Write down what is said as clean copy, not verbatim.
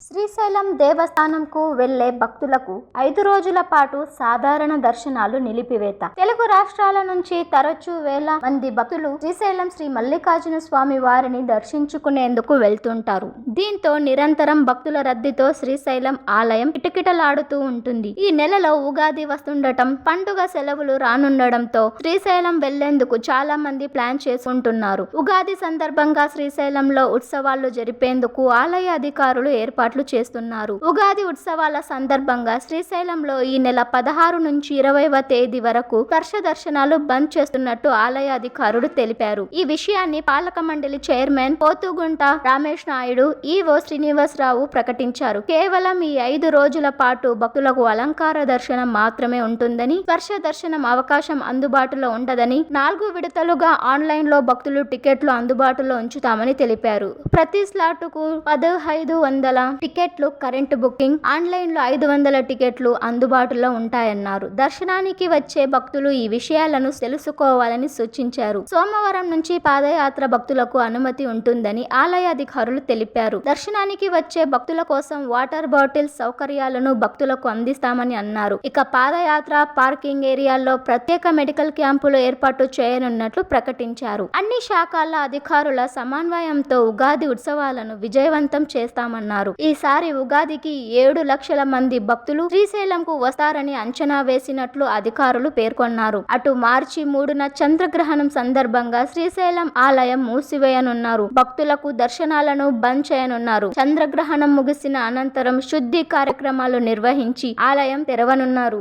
శ్రీశైలం దేవస్థానంకు వెళ్లే భక్తులకు 5 రోజుల పాటు సాధారణ దర్శనాలు నిలిపివేత. తెలుగు రాష్ట్రాల నుంచి తరచూ వేల మంది భక్తులు శ్రీశైలం శ్రీ మల్లికార్జున స్వామి వారిని దర్శించుకునేందుకు వెళ్తుంటారు. దీంతో నిరంతరం భక్తుల రద్దీతో శ్రీశైలం ఆలయం కిటకిటలాడుతూ ఉంటుంది. ఈ నెలలో ఉగాది వస్తుండటం, పండుగ సెలవులు రానుండడంతో శ్రీశైలం వెళ్లేందుకు చాలా మంది ప్లాన్ చేసుకుంటున్నారు. ఉగాది సందర్భంగా శ్రీశైలంలో ఉత్సవాలు జరిపేందుకు ఆలయ అధికారులు ఏర్పాట్లు చేస్తున్నారు. ఉగాది ఉత్సవాల సందర్భంగా శ్రీశైలంలో ఈ నెల 16 నుంచి 20వ తేదీ వరకు స్పర్శ దర్శనాలు బంద్ చేస్తున్నట్టు ఆలయ అధికారులు తెలిపారు. ఈ విషయాన్ని పాలక మండలి చైర్మన్ పోతుగుంట రమేష్ నాయుడు, ఈవో శ్రీనివాసరావు ప్రకటించారు. కేవలం ఈ 5 రోజుల పాటు భక్తులకు అలంకార దర్శనం మాత్రమే ఉంటుందని, స్పర్శ దర్శనం అవకాశం అందుబాటులో ఉండదని, 4 విడతలుగా ఆన్లైన్ లో భక్తులు టికెట్లు అందుబాటులో ఉంచుతామని తెలిపారు. ప్రతి స్లాటుకు 1500 టికెట్లు కరెంటు బుకింగ్, ఆన్లైన్ లో 500 టికెట్లు అందుబాటులో ఉంటాయన్నారు. దర్శనానికి వచ్చే భక్తులు ఈ విషయాలను తెలుసుకోవాలని సూచించారు. సోమవారం నుంచి పాదయాత్ర భక్తులకు అనుమతి ఉంటుందని ఆలయ అధికారులు తెలిపారు. దర్శనానికి వచ్చే భక్తుల కోసం వాటర్ బాటిల్ సౌకర్యాలను భక్తులకు అందిస్తామని అన్నారు. ఇక పాదయాత్ర పార్కింగ్ ఏరియాల్లో ప్రత్యేక మెడికల్ క్యాంపులు ఏర్పాటు చేయనున్నట్లు ప్రకటించారు. అన్ని శాఖల అధికారుల సమన్వయంతో ఉగాది ఉత్సవాలను విజయవంతం చేస్తామన్నారు. ఈసారి ఉగాదికి 7 లక్షల మంది భక్తులు శ్రీశైలంకు వస్తారని అంచనా వేసినట్లు అధికారులు పేర్కొన్నారు. అటు మార్చి 3న చంద్రగ్రహణం సందర్భంగా శ్రీశైలం ఆలయం మూసివేయనున్నారు. భక్తులకు దర్శనాలను బంద్ చేయనున్నారు. చంద్రగ్రహణం ముగిసిన అనంతరం శుద్ధి కార్యక్రమాలు నిర్వహించి ఆలయం తెరవనున్నారు.